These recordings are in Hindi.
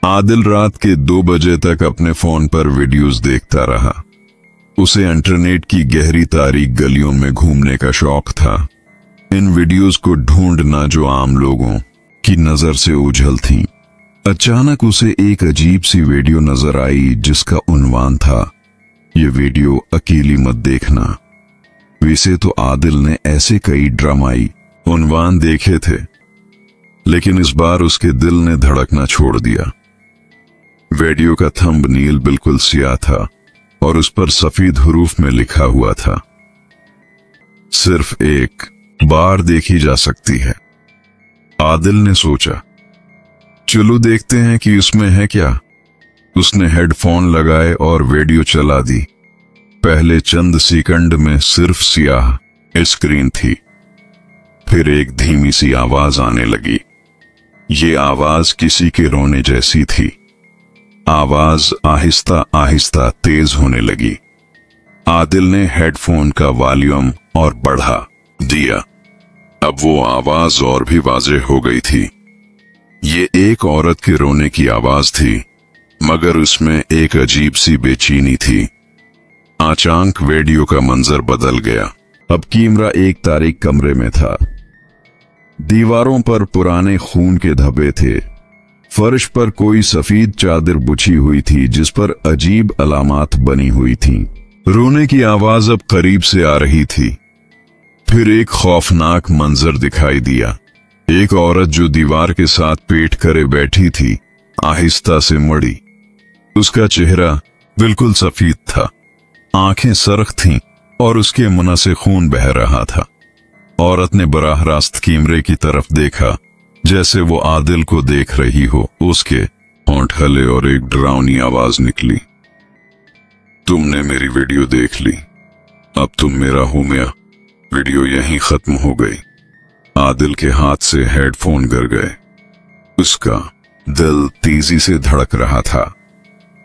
आदिल रात के 2 बजे तक अपने फोन पर वीडियोस देखता रहा। उसे इंटरनेट की गहरी तारीक गलियों में घूमने का शौक था, इन वीडियोस को ढूंढना जो आम लोगों की नजर से ओझल थीं। अचानक उसे एक अजीब सी वीडियो नजर आई जिसका उन्वान था, ये वीडियो अकेली मत देखना। वैसे तो आदिल ने ऐसे कई ड्रामाई उन्वान देखे थे, लेकिन इस बार उसके दिल ने धड़कना छोड़ दिया। वीडियो का थंबनेल बिल्कुल सियाह था और उस पर सफेद हरूफ में लिखा हुआ था, सिर्फ एक बार देखी जा सकती है। आदिल ने सोचा, चलो देखते हैं कि उसमें है क्या। उसने हेडफोन लगाए और वीडियो चला दी। पहले चंद सेकंड में सिर्फ सियाह स्क्रीन थी, फिर एक धीमी सी आवाज आने लगी। ये आवाज किसी के रोने जैसी थी। आवाज आहिस्ता आहिस्ता तेज होने लगी। आदिल ने हेडफोन का वॉल्यूम और बढ़ा दिया। अब वो आवाज और भी वाज़ेह हो गई थी। ये एक औरत के रोने की आवाज थी, मगर उसमें एक अजीब सी बेचैनी थी। अचानक वीडियो का मंजर बदल गया। अब कैमरा एक तारीक कमरे में था। दीवारों पर पुराने खून के धब्बे थे। फर्श पर कोई सफेद चादर बिछी हुई थी जिस पर अजीब अलामात बनी हुई थीं। रोने की आवाज अब करीब से आ रही थी। फिर एक खौफनाक मंजर दिखाई दिया। एक औरत जो दीवार के साथ पेट करे बैठी थी, आहिस्ता से मुड़ी। उसका चेहरा बिल्कुल सफेद था, आंखें सरख थीं और उसके मुंह से खून बह रहा था। औरत ने बराह रास्त कैमरे की तरफ देखा, जैसे वो आदिल को देख रही हो। उसके होंठ हिले और एक डरावनी आवाज निकली, तुमने मेरी वीडियो देख ली, अब तुम मेरा हो मियां। वीडियो यहीं खत्म हो गई। आदिल के हाथ से हेडफोन गिर गए। उसका दिल तेजी से धड़क रहा था।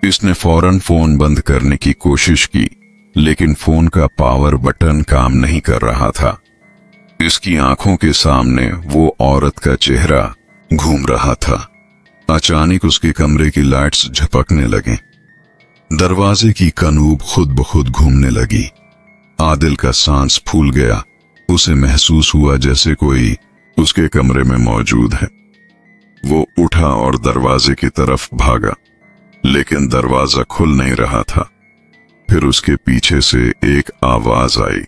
इसने फौरन फोन बंद करने की कोशिश की, लेकिन फोन का पावर बटन काम नहीं कर रहा था। इसकी आंखों के सामने वो औरत का चेहरा घूम रहा था। अचानक उसके कमरे की लाइट्स झपकने लगे। दरवाजे की कनूब खुद ब खुद घूमने लगी। आदिल का सांस फूल गया। उसे महसूस हुआ जैसे कोई उसके कमरे में मौजूद है। वो उठा और दरवाजे की तरफ भागा, लेकिन दरवाजा खुल नहीं रहा था। फिर उसके पीछे से एक आवाज आई,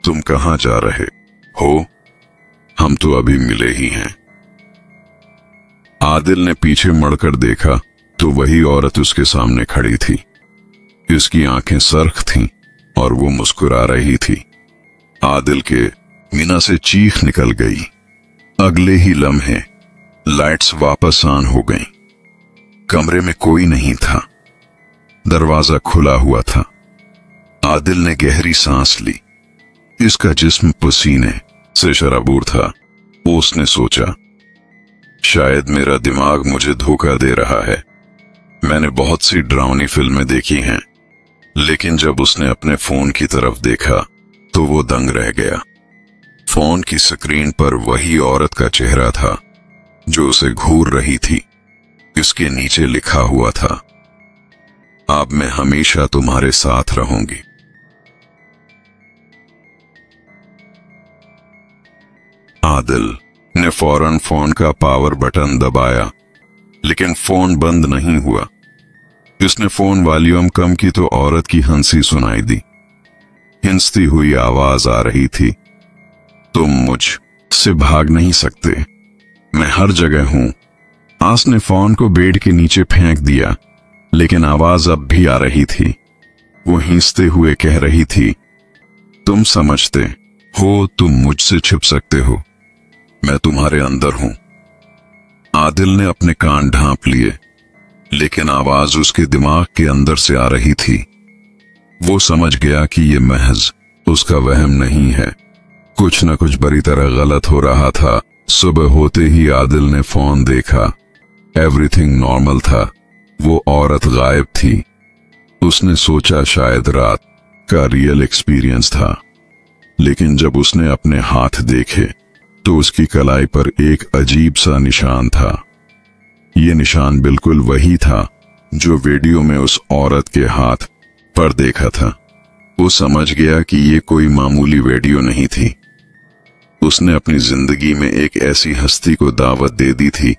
तुम कहां जा रहे हो? हम तो अभी मिले ही हैं। आदिल ने पीछे मुड़कर देखा तो वही औरत उसके सामने खड़ी थी। इसकी आंखें सरख थीं और वो मुस्कुरा रही थी। आदिल के मीना से चीख निकल गई। अगले ही लम्हे लाइट्स वापस ऑन हो गईं। कमरे में कोई नहीं था। दरवाजा खुला हुआ था। आदिल ने गहरी सांस ली। इसका जिस्म पसीने से शराबूर था। उसने सोचा, शायद मेरा दिमाग मुझे धोखा दे रहा है। मैंने बहुत सी डरावनी फिल्में देखी हैं, लेकिन जब उसने अपने फोन की तरफ देखा तो वो दंग रह गया। फोन की स्क्रीन पर वही औरत का चेहरा था जो उसे घूर रही थी। इसके नीचे लिखा हुआ था, अब मैं हमेशा तुम्हारे साथ रहूंगी। आदिल ने फौरन फोन का पावर बटन दबाया, लेकिन फोन बंद नहीं हुआ। उसने फोन वॉल्यूम कम की तो औरत की हंसी सुनाई दी। हिंसती हुई आवाज आ रही थी, तुम मुझ से भाग नहीं सकते, मैं हर जगह हूं। आस ने फोन को बेड के नीचे फेंक दिया, लेकिन आवाज अब भी आ रही थी। वो हिंसते हुए कह रही थी, तुम समझते हो तुम मुझसे छिप सकते हो, मैं तुम्हारे अंदर हूं। आदिल ने अपने कान ढांप लिए, लेकिन आवाज उसके दिमाग के अंदर से आ रही थी। वो समझ गया कि ये महज उसका वहम नहीं है। कुछ न कुछ बुरी तरह गलत हो रहा था। सुबह होते ही आदिल ने फोन देखा। एवरीथिंग नॉर्मल था। वो औरत गायब थी। उसने सोचा शायद रात का रियल एक्सपीरियंस था, लेकिन जब उसने अपने हाथ देखे तो उसकी कलाई पर एक अजीब सा निशान था। ये निशान बिल्कुल वही था जो वीडियो में उस औरत के हाथ पर देखा था। वो समझ गया कि ये कोई मामूली वीडियो नहीं थी। उसने अपनी जिंदगी में एक ऐसी हस्ती को दावत दे दी थी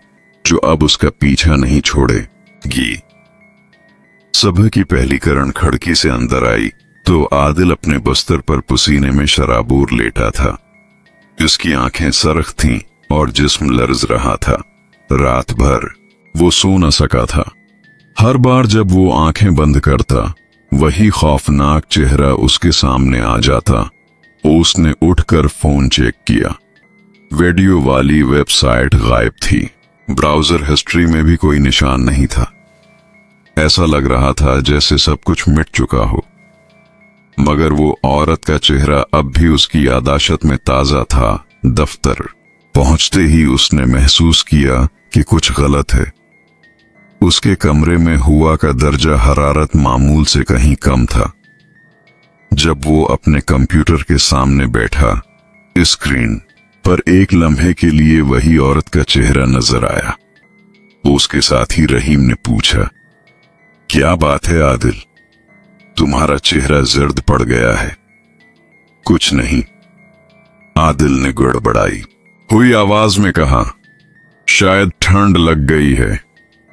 जो अब उसका पीछा नहीं छोड़ेगी। सुबह की पहली किरण खिड़की से अंदर आई तो आदिल अपने बिस्तर पर पसीने में शराबूर लेटा था। उसकी आंखें सरख थीं और जिस्म लर्ज रहा था। रात भर वो सो न सका था। हर बार जब वो आंखें बंद करता, वही खौफनाक चेहरा उसके सामने आ जाता। उसने उठकर फोन चेक किया। वीडियो वाली वेबसाइट गायब थी। ब्राउजर हिस्ट्री में भी कोई निशान नहीं था। ऐसा लग रहा था जैसे सब कुछ मिट चुका हो। मगर वो औरत का चेहरा अब भी उसकी यादाश्त में ताजा था। दफ्तर पहुंचते ही उसने महसूस किया कि कुछ गलत है। उसके कमरे में हुआ का दर्जा हरारत मामूल से कहीं कम था। जब वो अपने कंप्यूटर के सामने बैठा, स्क्रीन पर एक लम्हे के लिए वही औरत का चेहरा नजर आया। उसके साथी रहीम ने पूछा, क्या बात है आदिल, तुम्हारा चेहरा जर्द पड़ गया है? कुछ नहीं, आदिल ने गड़बड़ाई हुई आवाज में कहा। शायद ठंड लग गई है।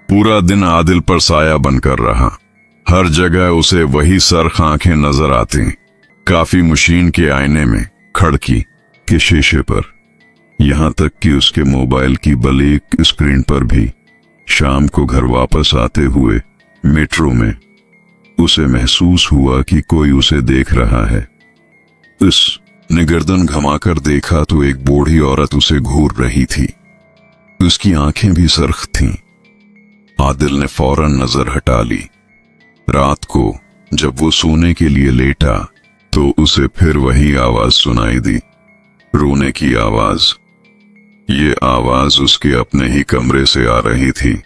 पूरा दिन आदिल पर साया बनकर रहा। हर जगह उसे वही सरख आंखें नजर आती, काफी मशीन के आईने में, खिड़की के शीशे पर, यहां तक कि उसके मोबाइल की ब्लैक स्क्रीन पर भी। शाम को घर वापस आते हुए मेट्रो में उसे महसूस हुआ कि कोई उसे देख रहा है। उसने गर्दन घुमाकर देखा तो एक बूढ़ी औरत उसे घूर रही थी। उसकी आंखें भी सरख थीं। आदिल ने फौरन नजर हटा ली। रात को जब वो सोने के लिए लेटा तो उसे फिर वही आवाज सुनाई दी, रोने की आवाज। ये आवाज उसके अपने ही कमरे से आ रही थी।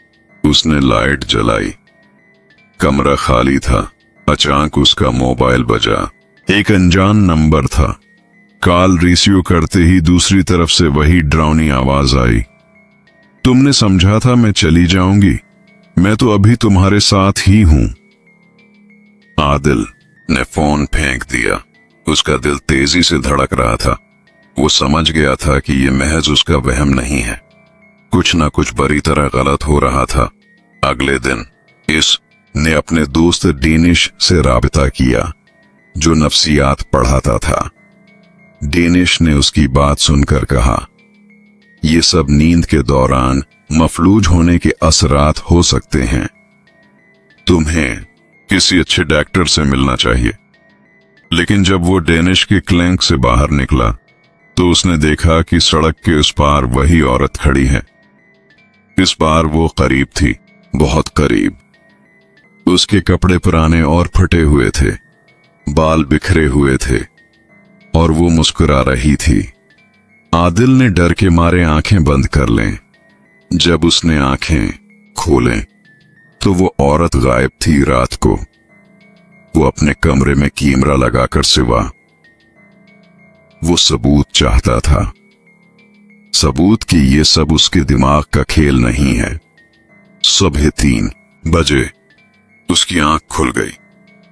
उसने लाइट जलाई। कमरा खाली था। अचानक उसका मोबाइल बजा। एक अनजान नंबर था। कॉल रिसीव करते ही दूसरी तरफ से वही डरावनी आवाज आई, तुमने समझा था मैं चली जाऊंगी, मैं तो अभी तुम्हारे साथ ही हूं। आदिल ने फोन फेंक दिया। उसका दिल तेजी से धड़क रहा था। वो समझ गया था कि ये महज उसका वहम नहीं है। कुछ ना कुछ बुरी तरह गलत हो रहा था। अगले दिन इसने अपने दोस्त डेनिश से राबता किया, जो नफ्सियात पढ़ाता था। डेनिश ने उसकी बात सुनकर कहा, ये सब नींद के दौरान मफलूज होने के असरात हो सकते हैं। तुम्हें किसी अच्छे डॉक्टर से मिलना चाहिए। लेकिन जब वो डेनिश के क्लिनिक से बाहर निकला तो उसने देखा कि सड़क के उस पार वही औरत खड़ी है। इस बार वो करीब थी, बहुत करीब। उसके कपड़े पुराने और फटे हुए थे, बाल बिखरे हुए थे और वो मुस्कुरा रही थी। आदिल ने डर के मारे आंखें बंद कर लें। जब उसने आंखें खोलें तो वो औरत गायब थी। रात को वो अपने कमरे में कैमरा लगाकर सिवा। वो सबूत चाहता था, सबूत कि ये सब उसके दिमाग का खेल नहीं है। सुबह 3 बजे उसकी आंख खुल गई।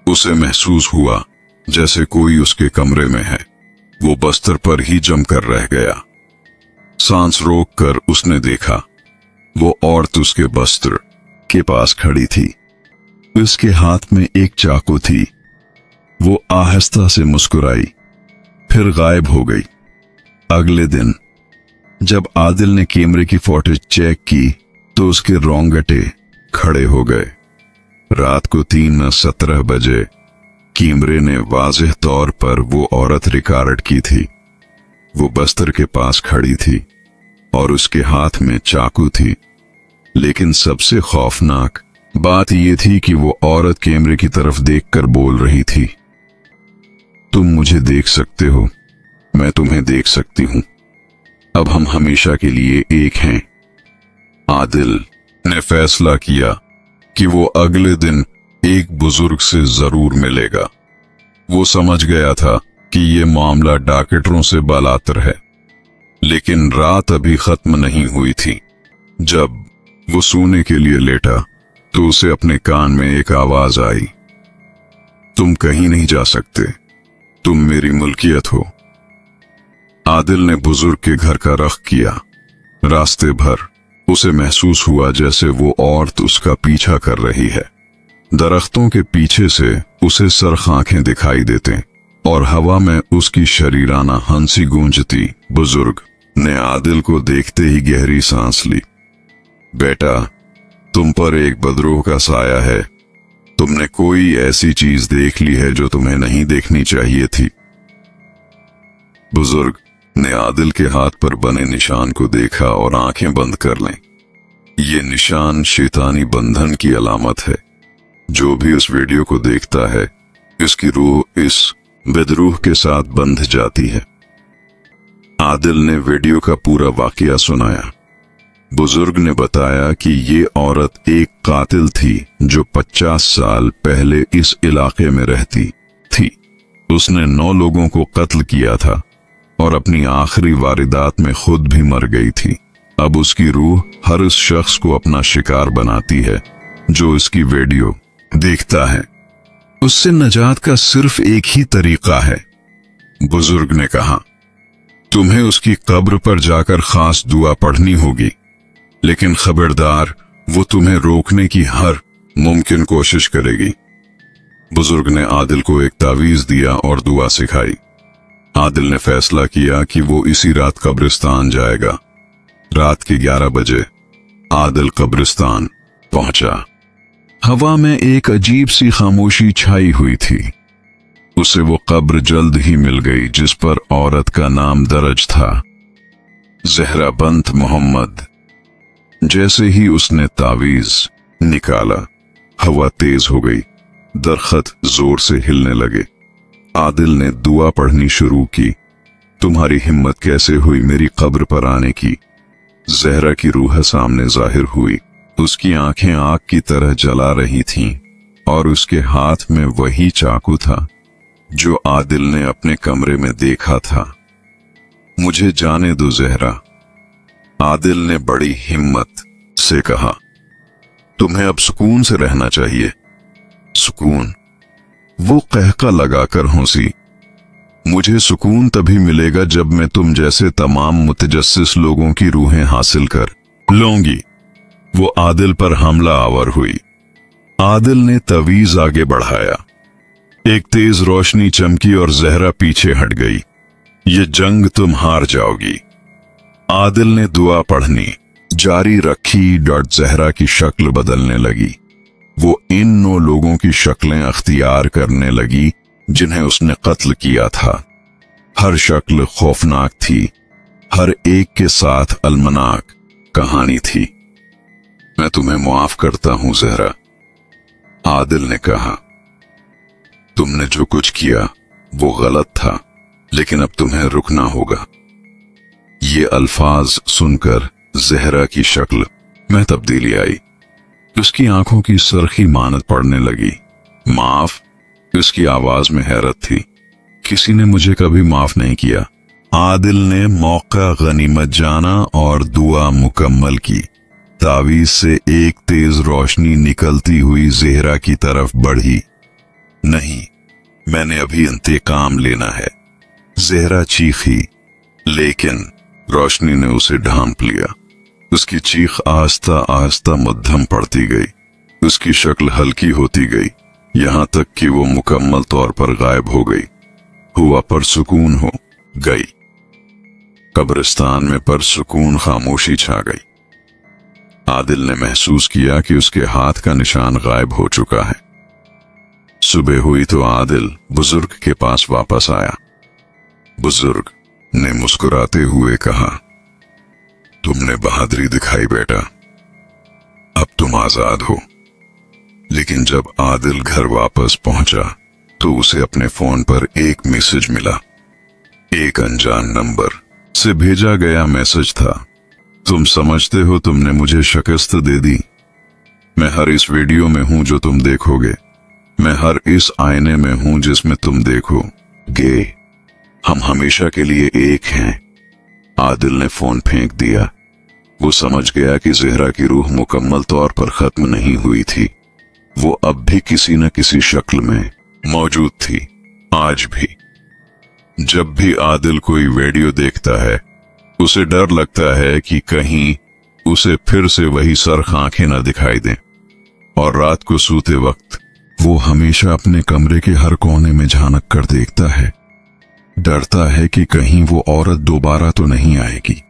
उसे महसूस हुआ जैसे कोई उसके कमरे में है। वो बिस्तर पर ही जमकर रह गया। सांस रोककर उसने देखा, वो औरत उसके बिस्तर के पास खड़ी थी। उसके हाथ में एक चाकू थी। वो आहिस्ता से मुस्कुराई, फिर गायब हो गई। अगले दिन जब आदिल ने कैमरे की फुटेज चेक की तो उसके रोंगटे खड़े हो गए। रात को 3:17 बजे कैमरे ने वाज़ेह तौर पर वो औरत रिकॉर्ड की थी। वो बिस्तर के पास खड़ी थी और उसके हाथ में चाकू थी। लेकिन सबसे खौफनाक बात यह थी कि वो औरत कैमरे की तरफ देखकर बोल रही थी, तुम मुझे देख सकते हो, मैं तुम्हें देख सकती हूं। अब हम हमेशा के लिए एक हैं। आदिल ने फैसला किया कि वो अगले दिन एक बुजुर्ग से जरूर मिलेगा। वो समझ गया था कि ये मामला डॉक्टरों से बालातर है। लेकिन रात अभी खत्म नहीं हुई थी। जब वो सोने के लिए लेटा तो उसे अपने कान में एक आवाज आई, तुम कहीं नहीं जा सकते, तुम मेरी मुल्कियत हो। आदिल ने बुजुर्ग के घर का रुख किया। रास्ते भर उसे महसूस हुआ जैसे वो औरत उसका पीछा कर रही है। दरख्तों के पीछे से उसे सरख आंखें दिखाई देते और हवा में उसकी शरीराना हंसी गूंजती। बुजुर्ग ने आदिल को देखते ही गहरी सांस ली। बेटा, तुम पर एक बदरूह का साया है। तुमने कोई ऐसी चीज देख ली है जो तुम्हें नहीं देखनी चाहिए थी। बुजुर्ग ने आदिल के हाथ पर बने निशान को देखा और आंखें बंद कर लें। ये निशान शैतानी बंधन की अलामत है। जो भी उस वीडियो को देखता है, इसकी रूह इस बदरूह के साथ बंध जाती है। आदिल ने वीडियो का पूरा वाकया सुनाया। बुजुर्ग ने बताया कि ये औरत एक कातिल थी जो 50 साल पहले इस इलाके में रहती थी। उसने 9 लोगों को कत्ल किया था और अपनी आखिरी वारदात में खुद भी मर गई थी। अब उसकी रूह हर उस शख्स को अपना शिकार बनाती है जो इसकी वीडियो देखता है। उससे नजात का सिर्फ एक ही तरीका है। बुजुर्ग ने कहा, तुम्हें उसकी कब्र पर जाकर खास दुआ पढ़नी होगी, लेकिन खबरदार, वो तुम्हें रोकने की हर मुमकिन कोशिश करेगी। बुजुर्ग ने आदिल को एक तावीज दिया और दुआ सिखाई। आदिल ने फैसला किया कि वो इसी रात कब्रिस्तान जाएगा। रात के 11 बजे आदिल कब्रिस्तान पहुंचा। हवा में एक अजीब सी खामोशी छाई हुई थी। उसे वो कब्र जल्द ही मिल गई जिस पर औरत का नाम दर्ज था, ज़हरा बंत मोहम्मद। जैसे ही उसने तावीज निकाला, हवा तेज हो गई, दरख्त जोर से हिलने लगे। आदिल ने दुआ पढ़नी शुरू की। तुम्हारी हिम्मत कैसे हुई मेरी कब्र पर आने की? ज़हरा की रूह सामने जाहिर हुई। उसकी आंखें आग की तरह जला रही थीं और उसके हाथ में वही चाकू था जो आदिल ने अपने कमरे में देखा था। मुझे जाने दो ज़हरा, आदिल ने बड़ी हिम्मत से कहा। तुम्हें अब सुकून से रहना चाहिए। सुकून? वो कहका लगाकर हंसी। मुझे सुकून तभी मिलेगा जब मैं तुम जैसे तमाम मुतजस्सिस लोगों की रूहें हासिल कर लूंगी। वो आदिल पर हमला आवर हुई। आदिल ने तवीज आगे बढ़ाया। एक तेज रोशनी चमकी और ज़हरा पीछे हट गई। ये जंग तुम हार जाओगी। आदिल ने दुआ पढ़नी जारी रखी। ज़हरा की शक्ल बदलने लगी। वो इन 9 लोगों की शक्लें अख्तियार करने लगी जिन्हें उसने कत्ल किया था। हर शक्ल खौफनाक थी। हर एक के साथ अलमनाक कहानी थी। मैं तुम्हें मुआफ करता हूं ज़हरा, आदिल ने कहा। तुमने जो कुछ किया वो गलत था, लेकिन अब तुम्हें रुकना होगा। ये अल्फाज सुनकर ज़हरा की शक्ल में तब्दीली आई। उसकी आंखों की सरखी मानत पड़ने लगी। माफ? उसकी आवाज में हैरत थी। किसी ने मुझे कभी माफ नहीं किया। आदिल ने मौका गनीमत जाना और दुआ मुकम्मल की। तावीज से एक तेज रोशनी निकलती हुई ज़हरा की तरफ बढ़ी। नहीं, मैंने अभी इंतकाम लेना है, ज़हरा चीखी, लेकिन रोशनी ने उसे ढांप लिया। उसकी चीख आहिस्ता आहिस्ता मध्यम पड़ती गई। उसकी शक्ल हल्की होती गई, यहां तक कि वो मुकम्मल तौर पर गायब हो गई। हुआ परसुकून हो गई। कब्रिस्तान में परसुकून खामोशी छा गई। आदिल ने महसूस किया कि उसके हाथ का निशान गायब हो चुका है। सुबह हुई तो आदिल बुजुर्ग के पास वापस आया। बुजुर्ग ने मुस्कुराते हुए कहा, तुमने बहादुरी दिखाई बेटा, अब तुम आजाद हो। लेकिन जब आदिल घर वापस पहुंचा तो उसे अपने फोन पर एक मैसेज मिला। एक अनजान नंबर से भेजा गया मैसेज था, तुम समझते हो तुमने मुझे शिकस्त दे दी। मैं हर इस वीडियो में हूं जो तुम देखोगे। मैं हर इस आईने में हूं जिसमें तुम देखोगे। हम हमेशा के लिए एक हैं। आदिल ने फोन फेंक दिया। वो समझ गया कि ज़हरा की रूह मुकम्मल तौर पर खत्म नहीं हुई थी। वो अब भी किसी न किसी शक्ल में मौजूद थी, आज भी। जब भी आदिल कोई वीडियो देखता है, उसे डर लगता है कि कहीं उसे फिर से वही सरख आंखें न दिखाई दें। और रात को सोते वक्त वो हमेशा अपने कमरे के हर कोने में झांक कर देखता है, डरता है कि कहीं वो औरत दोबारा तो नहीं आएगी।